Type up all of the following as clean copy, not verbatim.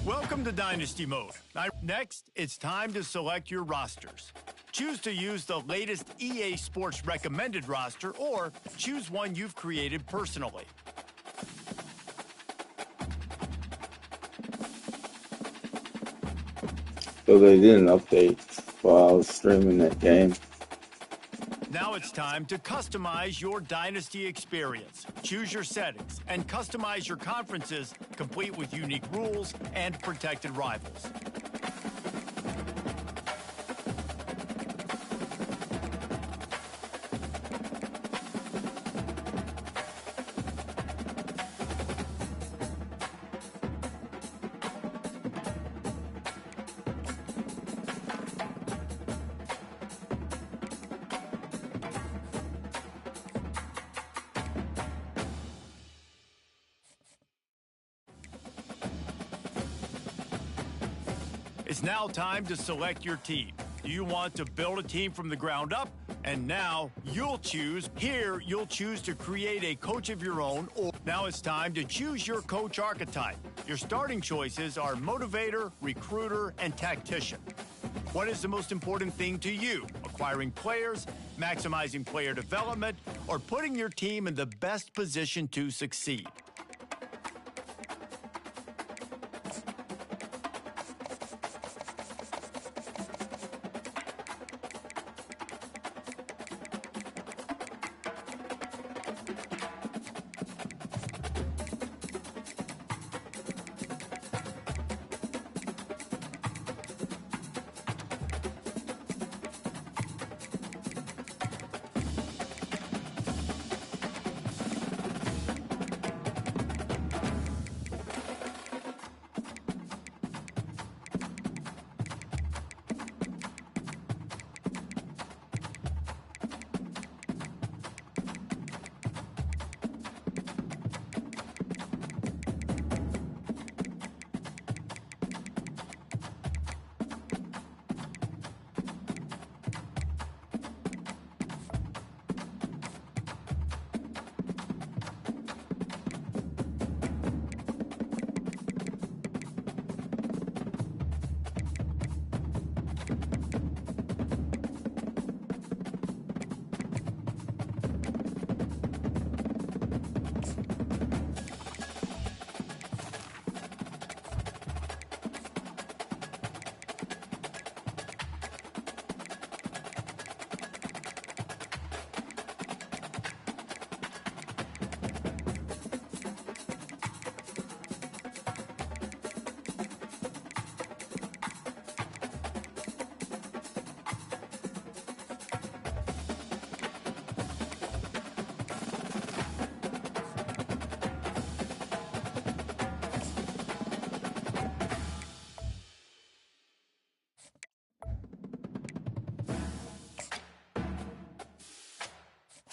Welcome to Dynasty Mode. Next, it's time to select your rosters. Choose to use the latest EA Sports recommended roster or choose one you've created personally. So they did an update while I was streaming that game. Now it's time to customize your Dynasty experience. Choose your settings and customize your conferences, complete with unique rules and protected rivals. It's now time to select your team. Do you want to build a team from the ground up? And now you'll choose. Here, you'll choose to create a coach of your own. Or now it's time to choose your coach archetype. Your starting choices are motivator, recruiter, and tactician. What is the most important thing to you? Acquiring players, maximizing player development, or putting your team in the best position to succeed?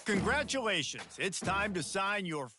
Congratulations, it's time to sign your...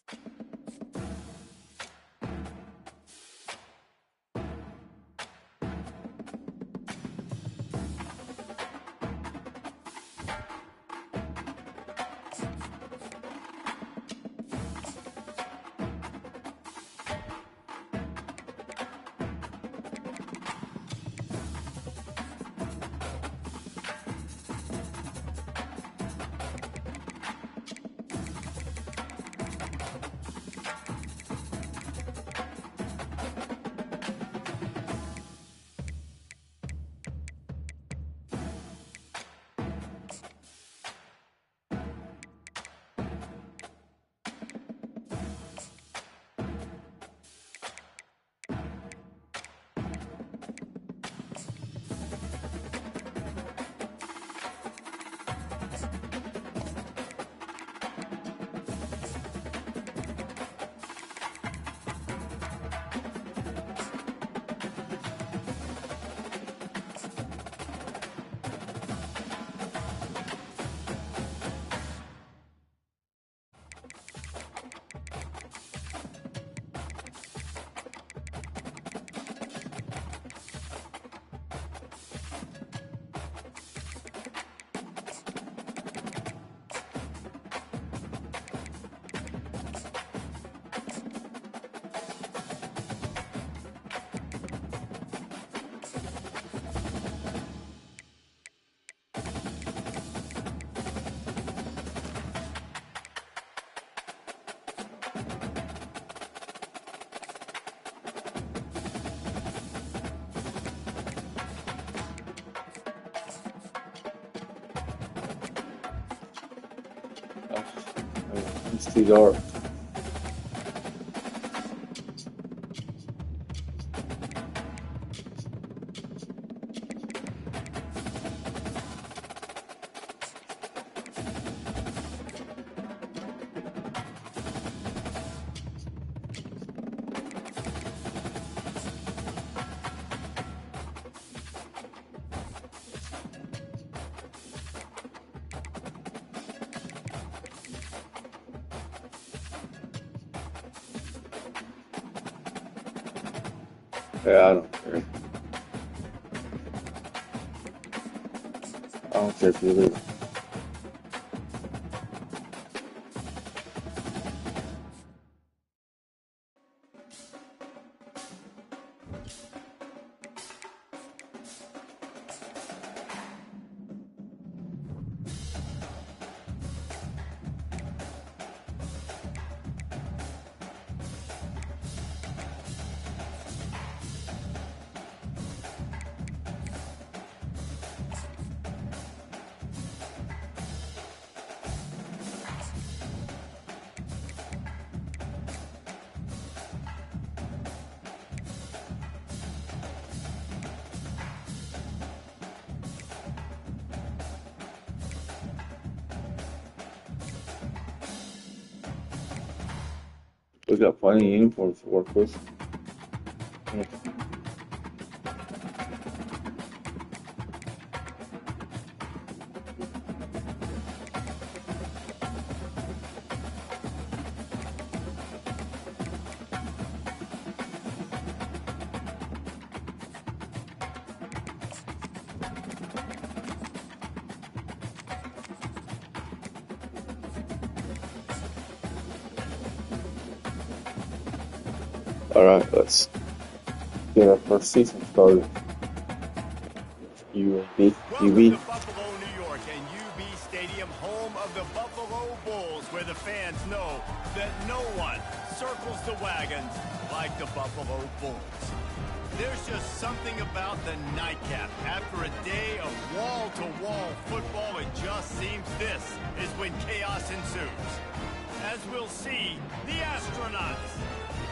It's too dark. Yeah, I don't care. I don't care if you leave. We got plenty of uniforms to work with. Yeah. Alright, let's get our first season started. UB. Welcome to Buffalo, New York, and UB Stadium, home of the Buffalo Bulls, where the fans know that no one circles the wagons like the Buffalo Bulls. There's just something about the nightcap. After a day of wall-to-wall football, it just seems this is when chaos ensues. As we'll see, the Astronauts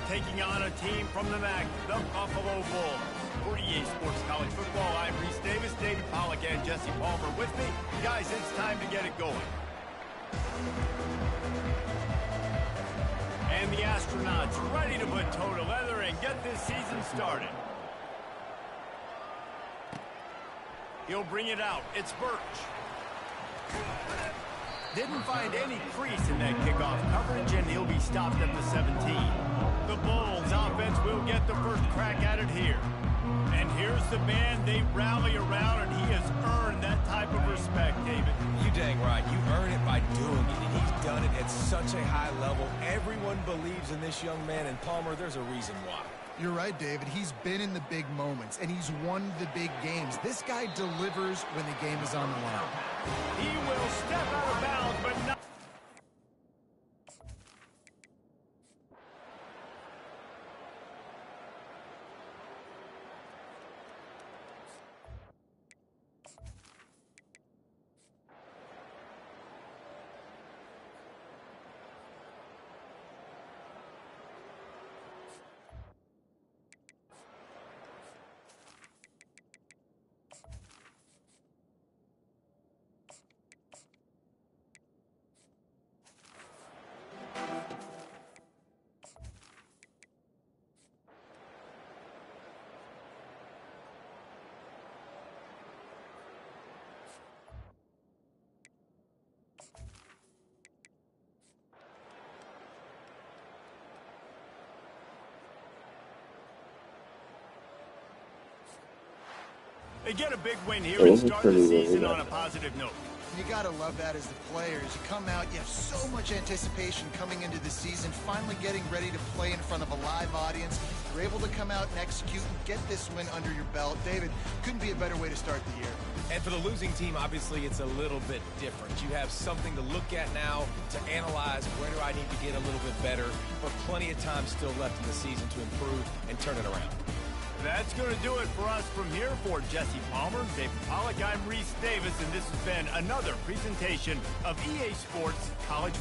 taking on a team from the MAC, the Buffalo Bulls. For EA Sports College Football, I'm Reese Davis, David Pollack, and Jesse Palmer with me. Guys, it's time to get it going. And the Astronauts ready to put toe to leather and get this season started. He'll bring it out. It's Birch. Didn't find any crease in that kickoff coverage, and he'll be stopped at the 17. The Bulls offense will get the first crack at it here. And here's the man they rally around, and he has earned that type of respect, David. You dang right. You earn it by doing it, and he's done it at such a high level. Everyone believes in this young man, and Palmer, there's a reason why. You're right, David. He's been in the big moments, and he's won the big games. This guy delivers when the game is on the line. He will step out of bounds, but not... They get a big win here and start the season on a positive note. You got to love that as the players. You come out, you have so much anticipation coming into the season, finally getting ready to play in front of a live audience. You're able to come out and execute and get this win under your belt. David, couldn't be a better way to start the year. And for the losing team, obviously, it's a little bit different. You have something to look at now, to analyze where do I need to get a little bit better, but plenty of time still left in the season to improve and turn it around. That's going to do it for us from here. For Jesse Palmer, David Pollack, I'm Reese Davis, and this has been another presentation of EA Sports College.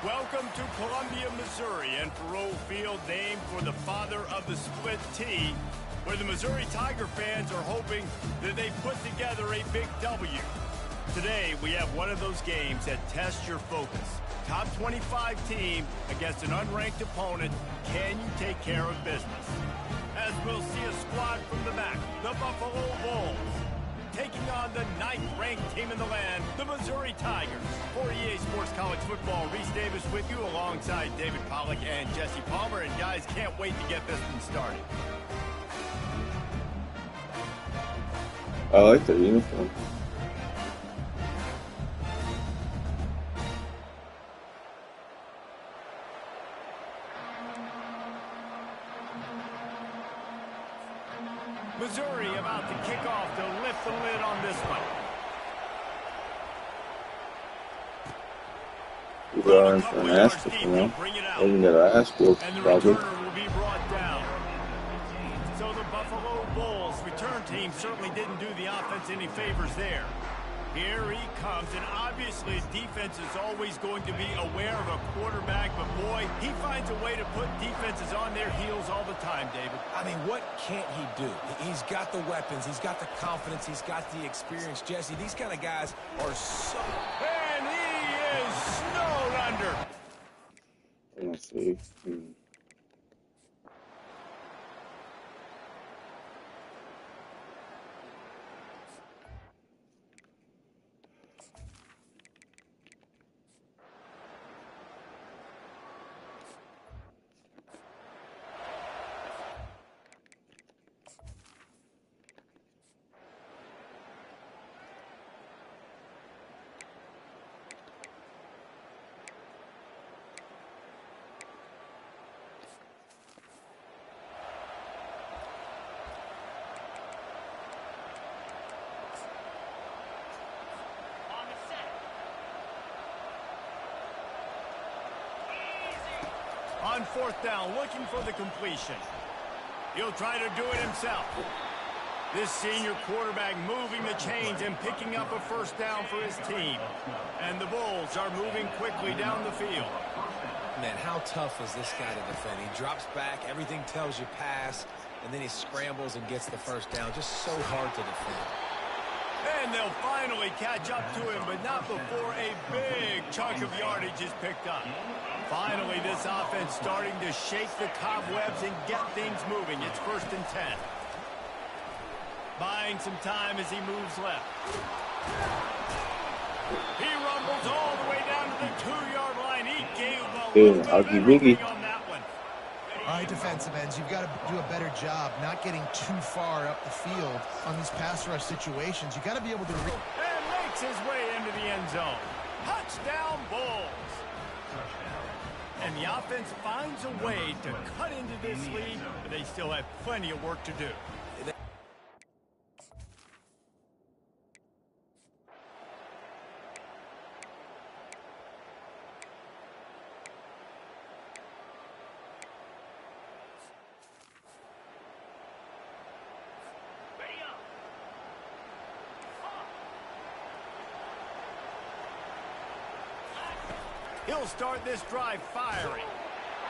Welcome to Columbia, Missouri, and Faurot Field, named for the father of the split T, where the Missouri Tiger fans are hoping that they put together a big W. Today, we have one of those games that tests your focus. Top 25 team against an unranked opponent. Can you take care of business? As we'll see a squad from the back, the Buffalo Bulls, taking on the 9th-ranked team in the land, the Missouri Tigers. For EA Sports College Football, Reese Davis with you alongside David Pollack and Jesse Palmer. And guys, can't wait to get this one started. I like the uniform. Missouri about to kick off to lift the lid on this one. People are in for an ass whooping, you know. They can get an ass whooped, And the probably. returner will be brought down. So the Buffalo Bulls return team certainly didn't do the offense any favors there. Here he comes, and obviously defense is always going to be aware of a quarterback, but boy, he finds a way to put defenses on their heels all the time, David. I mean, what can't he do? He's got the weapons, he's got the confidence, he's got the experience. Jesse, these kind of guys are so... And he is snowed under. Let's see. On 4th down, looking for the completion. He'll try to do it himself. This senior quarterback moving the chains and picking up a 1st down for his team. And the Bulls are moving quickly down the field. Man, how tough is this guy to defend? He drops back, everything tells you pass, and then he scrambles and gets the 1st down. Just so hard to defend. And they'll finally catch up to him, but not before a big chunk of yardage is picked up. Finally, this offense starting to shake the cobwebs and get things moving. It's 1st and 10. Buying some time as he moves left. He rumbles all the way down to the 2-yard line. He gave a little bit of everything on that one. All right, defensive ends, you've got to do a better job not getting too far up the field on these pass rush situations. You got to be able to And makes his way into the end zone. Touchdown, Bulls. And the offense finds a way to cut into this lead, but they still have plenty of work to do. He'll start this drive firing.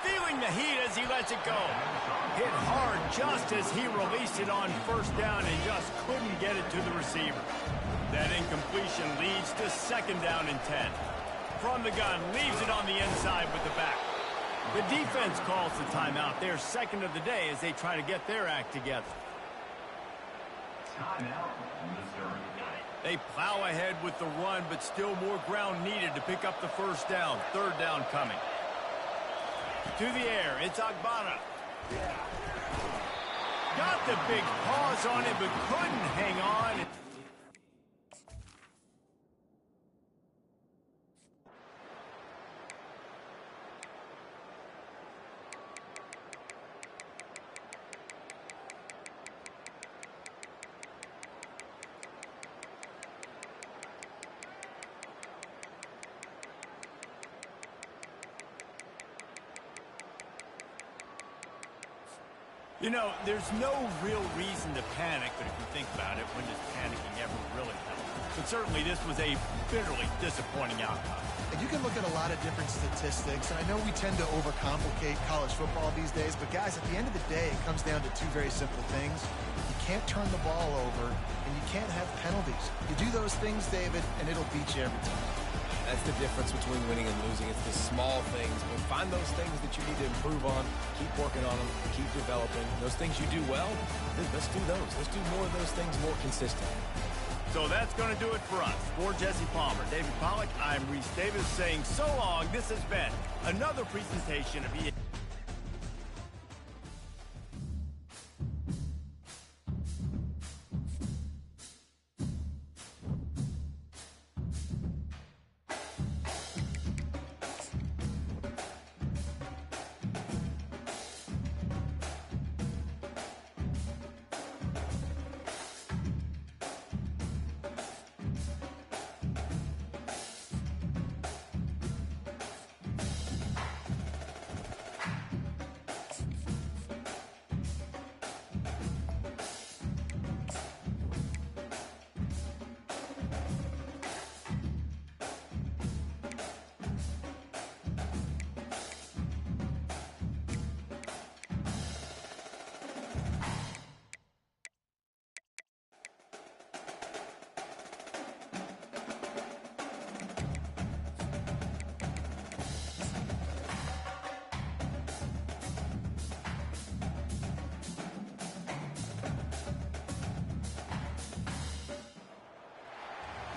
Feeling the heat as he lets it go. Hit hard just as he released it on first down and just couldn't get it to the receiver. That incompletion leads to second down and 10. From the gun, leaves it on the inside with the back. The defense calls the timeout. Their second of the day as they try to get their act together. Timeout, Missouri. They plow ahead with the run, but still more ground needed to pick up the first down. Third down coming. To the air, it's Agbana. Got the big paws on it, but couldn't hang on. You know, there's no real reason to panic, but if you think about it, when does panicking ever really help? But certainly this was a bitterly disappointing outcome. And you can look at a lot of different statistics, and I know we tend to overcomplicate college football these days, but guys, at the end of the day, it comes down to two very simple things. You can't turn the ball over, and you can't have penalties. You do those things, David, and it'll beat you every time. That's the difference between winning and losing. It's the small things. But find those things that you need to improve on. Keep working on them. Keep developing. Those things you do well, let's do those. Let's do more of those things more consistently. So that's going to do it for us. For Jesse Palmer, David Pollack, I'm Reese Davis saying so long. This has been another presentation of EA.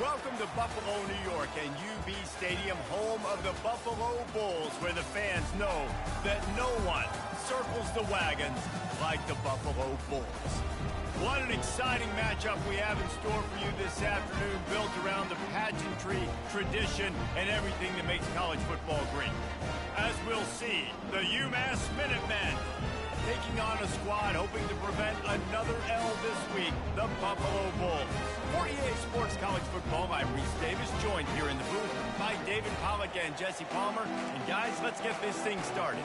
Welcome to Buffalo, New York, and UB Stadium, home of the Buffalo Bulls, where the fans know that no one circles the wagons like the Buffalo Bulls. What an exciting matchup we have in store for you this afternoon, built around the pageantry, tradition, and everything that makes college football great. As we'll see, the UMass Minutemen taking on a squad hoping to prevent another L this week, the Buffalo Bulls. For EA Sports College Football, I'm Reese Davis, joined here in the booth by David Pollack and Jesse Palmer. And guys, let's get this thing started.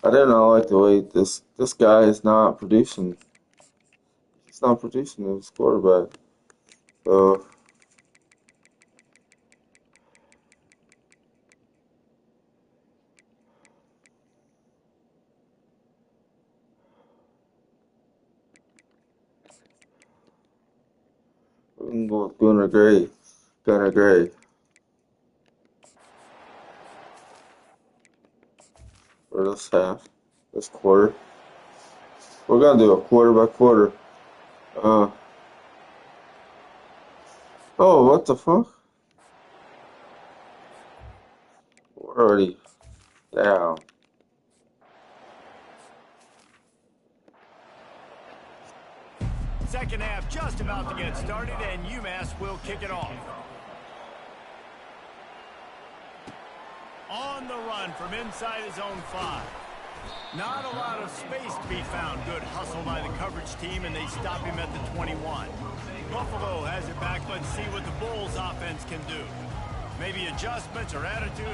I don't know, like the way this guy is not producing. He's not producing as quarterback. So we can go with Gunnar Gray. Gunnar Gray. For this half, this quarter. We're gonna do a quarter by quarter. Oh, what the fuck? We're already down. Second half just about to get started, and UMass will kick it off. On the run from inside his own 5. Not a lot of space to be found. Good hustle by the coverage team, and they stop him at the 21. Buffalo has it back. Let's see what the Bulls offense can do. Maybe adjustments or attitude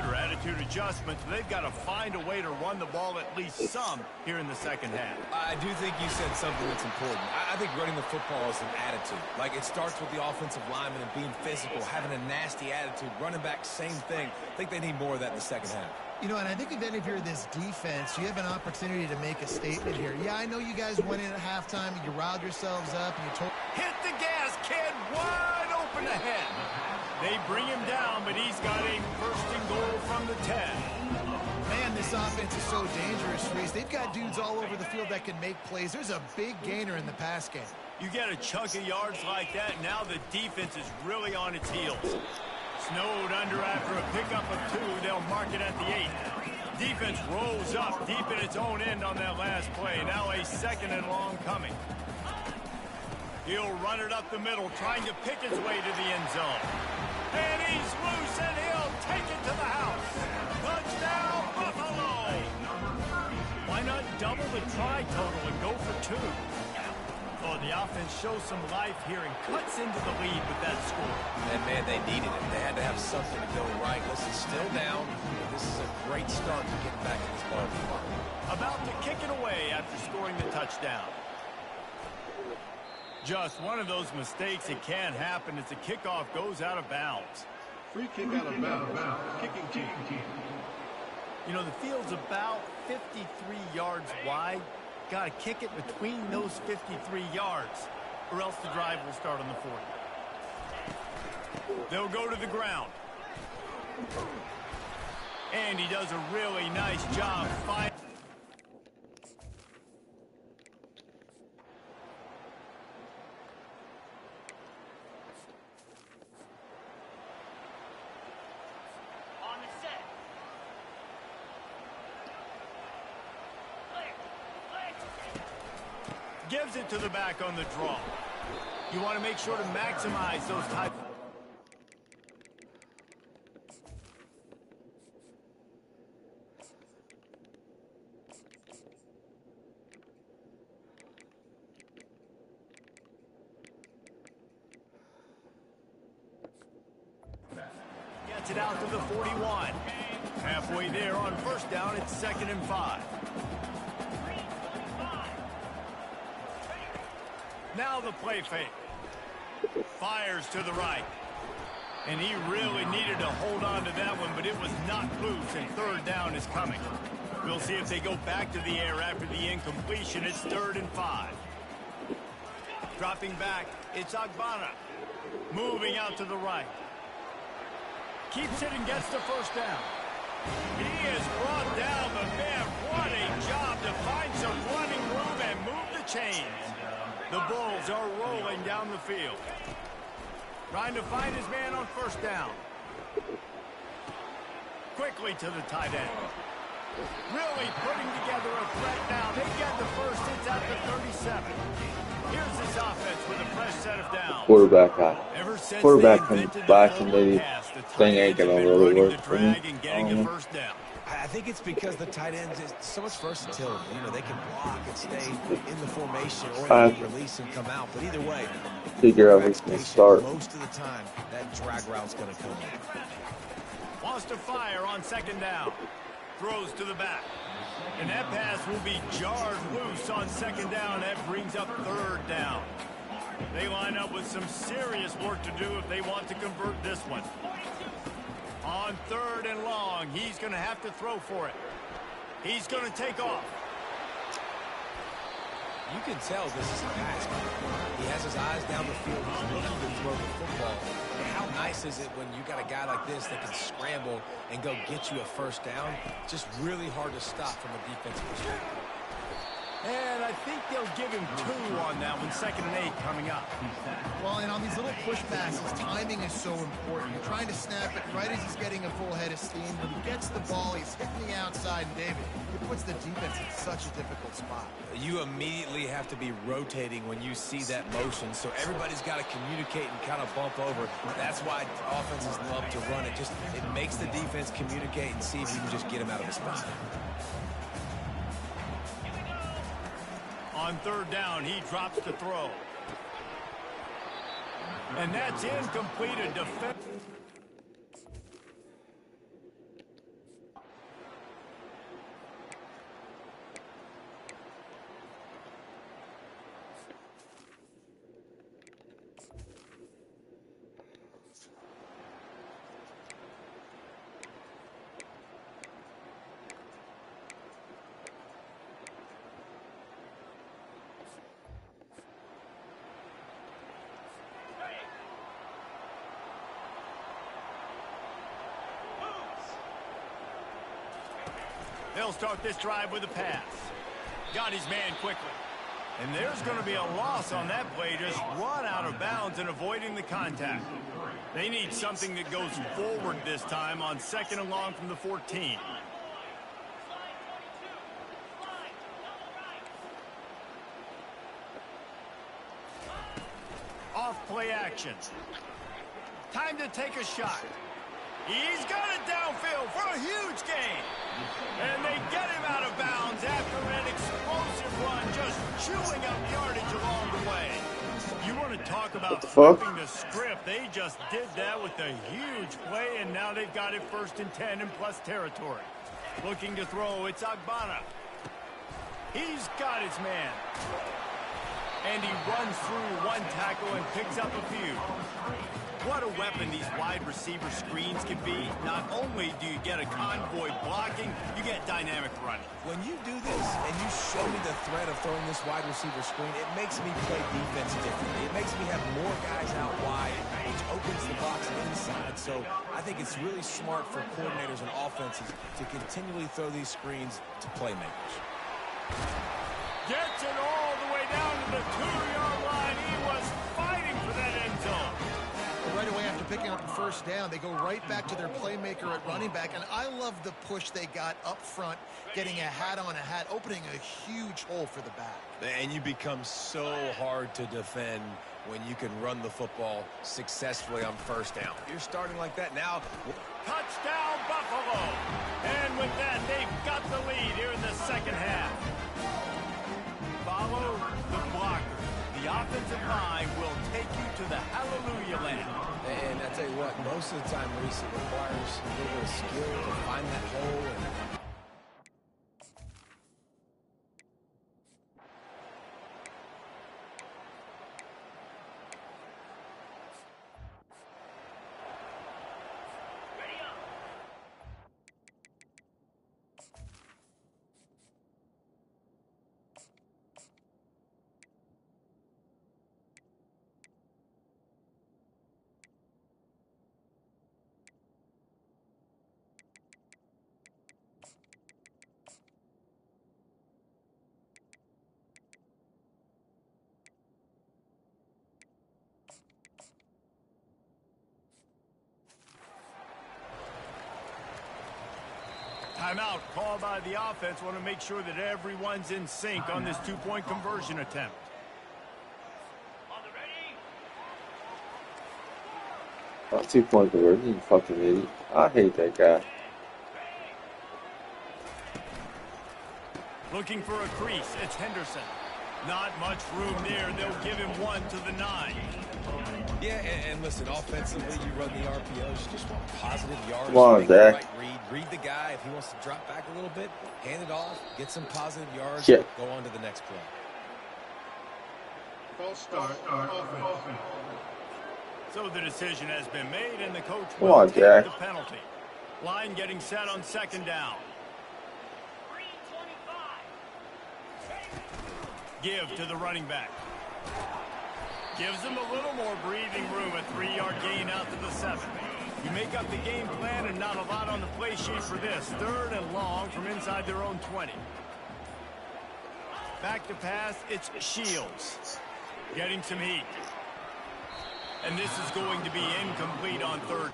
adjustments. They've got to find a way to run the ball at least some here in the second half. I do think you said something that's important. I think running the football is an attitude. Like, it starts with the offensive lineman and being physical, having a nasty attitude. Running back, same thing. I think they need more of that in the second half. You know, and I think if you're this defense, you have an opportunity to make a statement here. Yeah, I know you guys went in at halftime and you riled yourselves up and you told... Hit the gas, kid. Wide open ahead. They bring him down, but he's got a first and goal from the 10. Man, this offense is so dangerous, Reese. They've got dudes all over the field that can make plays. There's a big gainer in the pass game. You get a chunk of yards like that, now the defense is really on its heels. Snowed under after a pickup of 2. They'll mark it at the 8. Defense rolls up deep in its own end on that last play. Now a second and long coming. He'll run it up the middle, trying to pick his way to the end zone. And he's loose, and he'll take it to the house. Touchdown, Buffalo! Why not double the try total and go for 2? Oh, the offense shows some life here and cuts into the lead with that score. And, man, they needed it. They had to have something to go right. Listen, still down. This is a great start to get back in this ball game. About to kick it away after scoring the touchdown. Just one of those mistakes that can happen as the kickoff goes out of bounds. Free kick out of bounds. Kicking team. You know, the field's about 53 yards wide. Got to kick it between those 53 yards, or else the drive will start on the 40. They'll go to the ground. And he does a really nice job fighting. Gives it to the back on the draw. You want to make sure to maximize those types. Gets it out to the 41. Halfway there on first down, it's 2nd and 5. Now the play fake. Fires to the right. And he really needed to hold on to that one, but it was not loose, and 3rd down is coming. We'll see if they go back to the air after the incompletion. It's 3rd and 5. Dropping back, it's Agbana. Moving out to the right. Keeps it and gets the first down. He is brought down, but man, what a job to find some running room and move the chains. The Bulls are rolling down the field. Trying to find his man on first down. Quickly to the tight end. Really putting together a threat now. They get the first. It's at the 37. Here's this offense with a fresh set of downs. Quarterback comes back and maybe thing ain't gonna really work for me. I think it's because the tight ends is so much versatility. You know, they can block and stay in the formation, or they can release and come out. But either way, figure out who's going to start. Most of the time, that drag route's going to come in. Wants to fire on 2nd down. Throws to the back. And that pass will be jarred loose on 2nd down. That brings up 3rd down. They line up with some serious work to do if they want to convert this one. On 3rd and long, he's going to have to throw for it. He's going to take off. You can tell this is a pass. He has his eyes down the field. He's looking to throw the football. And how nice is it when you got a guy like this that can scramble and go get you a first down? Just really hard to stop from a defensive perspective. And I think they'll give him 2 on that one. 2nd and 8 coming up. Well, and on these little push passes, timing is so important. You're trying to snap it right as he's getting a full head of steam. When he gets the ball, he's hitting the outside, and David, it puts the defense in such a difficult spot. You immediately have to be rotating when you see that motion, so everybody's got to communicate and kind of bump over. That's why offenses love to run it. It makes the defense communicate and see if you can just get him out of the spot. On 3rd down, he drops to throw. And that's incomplete. A defense. They'll start this drive with a pass. Got his man quickly. And there's going to be a loss on that play. Just run out of bounds and avoiding the contact. They need something that goes forward this time on 2nd and long from the 14. Off play action. Time to take a shot. He's got it downfield for a huge gain. And they get him out of bounds after an explosive run, just chewing up yardage along the way. You want to talk about flipping the script. They just did that with a huge play, and now they've got it 1st and 10 in plus territory. Looking to throw, it's Agbana. He's got his man. And he runs through 1 tackle and picks up a few. What a weapon these wide receiver screens can be. Not only do you get a convoy blocking, you get dynamic running. When you do this and you show me the threat of throwing this wide receiver screen, it makes me play defense differently. It makes me have more guys out wide, which opens the box inside. So I think it's really smart for coordinators and offenses to continually throw these screens to playmakers. Gets it all the way down to the 2-yard line. He was fighting for that end zone. Right away after picking up the 1st down, they go right back to their playmaker at running back, and I love the push they got up front, getting a hat on a hat, opening a huge hole for the back. And you become so hard to defend when you can run the football successfully on 1st down. You're starting like that now. Touchdown, Buffalo. And with that, they've got the lead here in the 2nd half. Follow the blocker. The offensive line will take you to the hallelujah land. And I tell you what, most of the time, Reese, it requires a little bit of skill to find that hole. And Timeout called by the offense. Want to make sure that everyone's in sync on this 2-point conversion attempt. Oh, 2-point conversion, you fucking idiot. I hate that guy. Looking for a crease. It's Henderson. Not much room there. They'll give him 1 to the 9. yeah, and listen, offensively, you run the RPOs. You just want positive yards. Come on, Zach. Right read the guy. If he wants to drop back a little bit, hand it off, get some positive yards, Shit. go on to the next play. False start, offense. So the decision has been made, and the coach Come will on, take Jack. the penalty. Line getting set on 2nd down. Give to the running back. Gives him a little more breathing room. A 3-yard gain out to the 7. You make up the game plan and not a lot on the play sheet for this. 3rd and long from inside their own 20. Back to pass, it's Shields. Getting some heat. And this is going to be incomplete on third.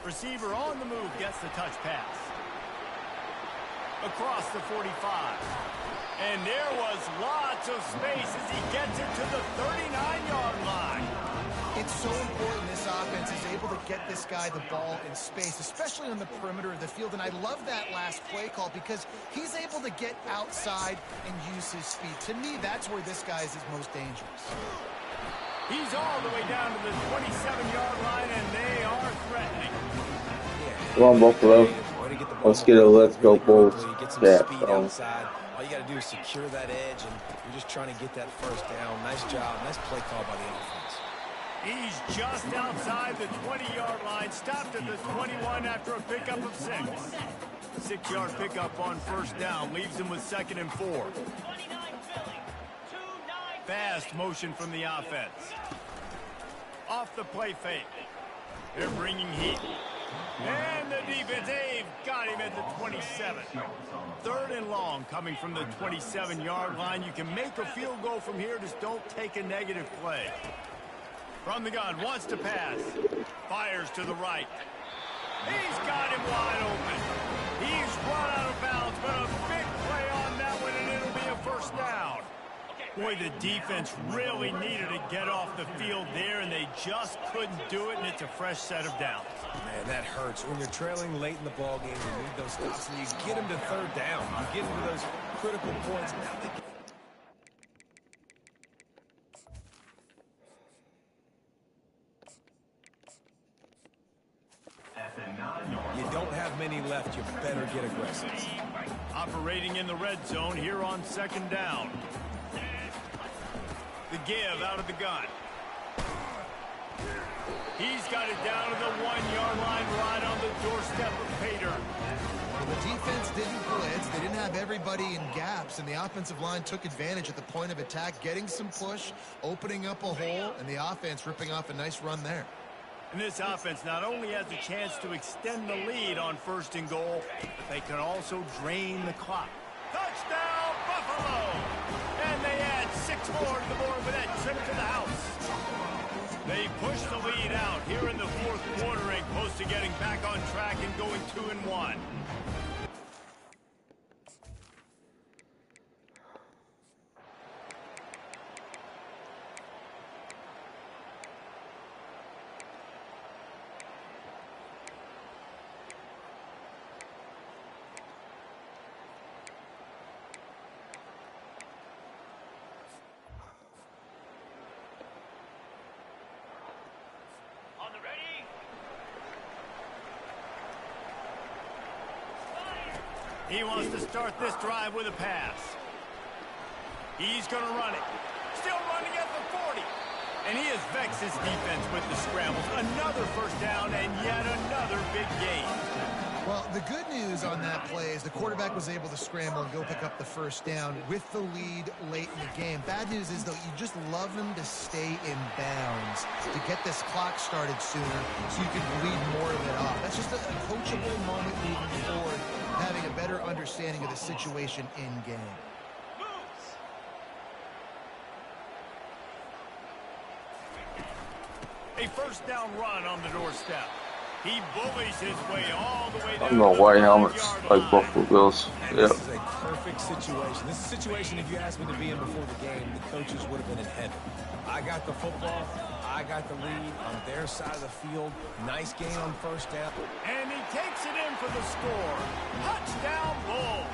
Receiver on the move gets the touch pass. Across the 45. And there was lots of space as he gets it to the 39-yard line. It's so important this offense is able to get this guy the ball in space, especially on the perimeter of the field. And I love that last play call because he's able to get outside and use his speed. To me, that's where this guy is his most dangerous. He's all the way down to the 27-yard line, and they are threatening. Come on, Buffalo. Let's get a let's go Bulls. Get some Yeah, speed outside. All you got to do is secure that edge, and you're just trying to get that first down. Nice job. Nice play call by the offense. He's just outside the 20-yard line, stopped at the 21 after a pickup of 6. 6-yard pickup on first down leaves him with 2nd and 4. Fast motion from the offense. Off the play fake. They're bringing heat. And the defense, they've got him at the 27. 3rd and long coming from the 27-yard line. You can make a field goal from here, just don't take a negative play. From the gun, wants to pass. Fires to the right. He's got him wide open. He's run out of bounds, but a big play on that one, and it'll be a first down. Boy, the defense really needed to get off the field there, and they just couldn't do it, and it's a fresh set of downs. Man, that hurts. When you're trailing late in the ball game, you need those stops, and you get them to 3rd down. You get them to those critical points. Now they You don't have many left. You better get aggressive. Operating in the red zone here on 2nd down. The give out of the gun. He's got it down to the 1-yard line right on the doorstep of Pater. The defense didn't blitz. They didn't have everybody in gaps, and the offensive line took advantage at the point of attack, getting some push, opening up a hole, and the offense ripping off a nice run there. And this offense not only has a chance to extend the lead on 1st and goal, but they can also drain the clock. Touchdown, Buffalo! And they add 6 more to the board with that trip to the house. They push the lead out here in the 4th quarter and close to getting back on track and going 2-1. He wants to start this drive with a pass. He's going to run it. Still running at the 40. And he has vexed his defense with the scrambles. Another first down and yet another big gain. Well, the good news on that play is the quarterback was able to scramble and go pick up the first down with the lead late in the game. Bad news is, though, you just love him to stay in bounds to get this clock started sooner so you can bleed more of it off. That's just a coachable moment moving forward, having a better understanding of the situation in game. A first down run on the doorstep. He bullies his way all the way down. I'm going white helmets like Buffalo Bills. This is a perfect situation. This is a situation, if you asked me to be in before the game, the coaches would have been in heaven. I got the football. I got the lead on their side of the field. Nice gain on first down. And he takes it in for the score. Touchdown, Bulls.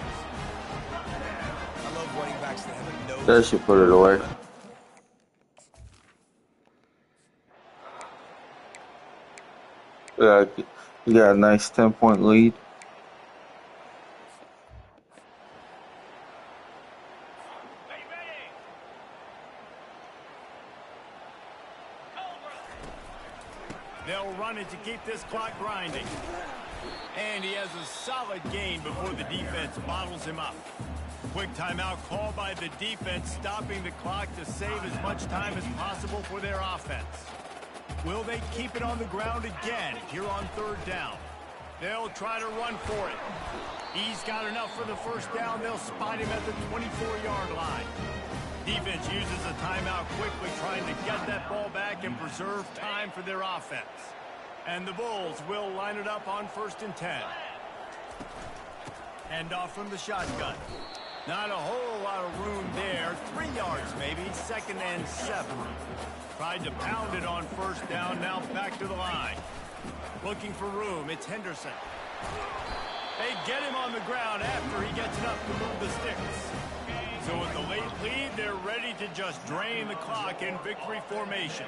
I love running backs that have a nose. They should put it away. Yeah, you got a nice 10-point lead. They'll run it to keep this clock grinding. And he has a solid gain before the defense bottles him up. Quick timeout called by the defense, stopping the clock to save as much time as possible for their offense. Will they keep it on the ground again here on third down? They'll try to run for it. He's got enough for the first down. They'll spot him at the 24-yard line. Defense uses a timeout quickly, trying to get that ball back and preserve time for their offense. And the Bulls will line it up on 1st and 10. Hand off from the shotgun. Not a whole lot of room there. 3 yards maybe. 2nd and 7. Tried to pound it on 1st down. Now back to the line. Looking for room. It's Henderson. They get him on the ground after he gets enough to move the sticks. So with the late lead, they're ready to just drain the clock in victory formation.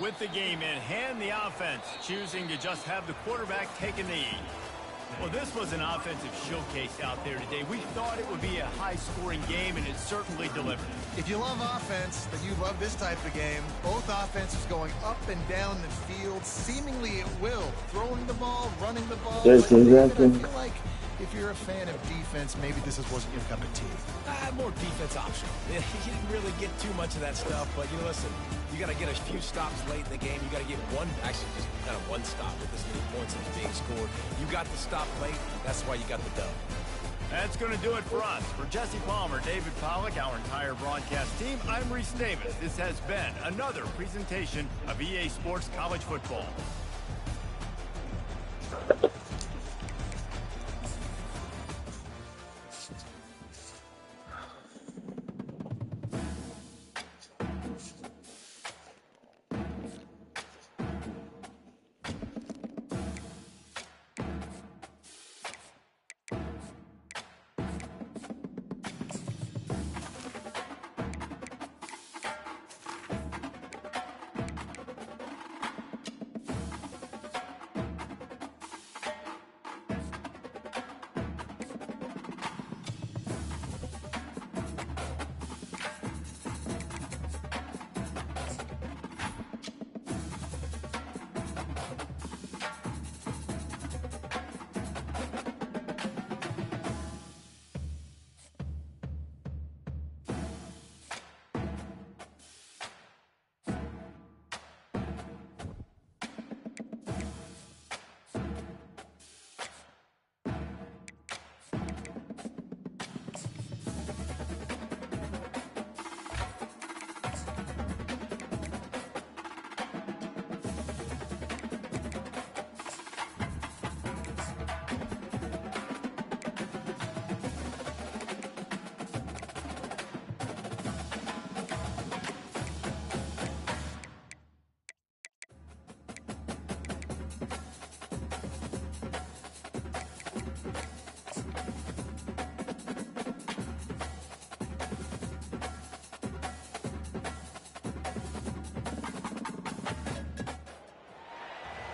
With the game in hand, the offense choosing to just have the quarterback take a knee. Well, this was an offensive showcase out there today. We thought it would be a high-scoring game, and it certainly delivered. If you love offense, then you love this type of game. Both offenses going up and down the field, seemingly at will. Throwing the ball, running the ball. There's But David, I exactly. feel like if you're a fan of defense, maybe this wasn't your cup of tea. More defense optional. You didn't really get too much of that stuff, but you know, listen, you got to get a few stops late in the game. You got to get one, actually just kind of one stop with this many points that's being scored. You got the stop late. That's why you got the dub. That's going to do it for us. For Jesse Palmer, David Pollack, our entire broadcast team, I'm Reese Davis. This has been another presentation of EA Sports College Football.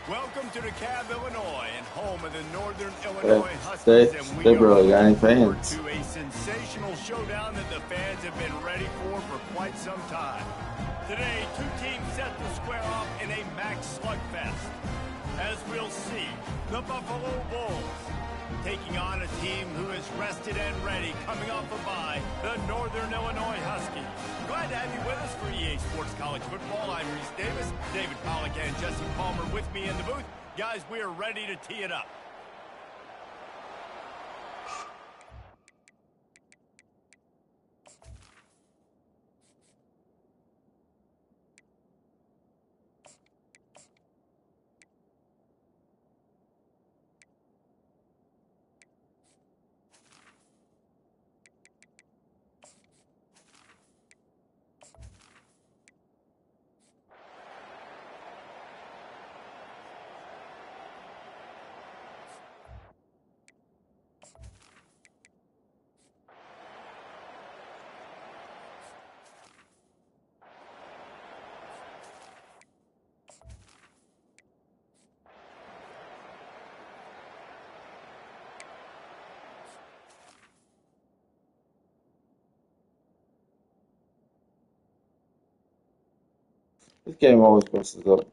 Welcome to DeKalb, Illinois, and home of the Northern Illinois Huskies. And we they really got any look forward fans. to a sensational showdown that the fans have been ready for quite some time. Today, two teams set to square off in a max slugfest. As we'll see, the Buffalo Bulls taking on a team who is rested and ready, coming off a bye, the Northern Illinois Huskies. Glad to have you with us for EA Sports College Football. I'm Reese Davis, David Pollack and Jesse Palmer with me in the booth. Guys, we are ready to tee it up. This game always messes up.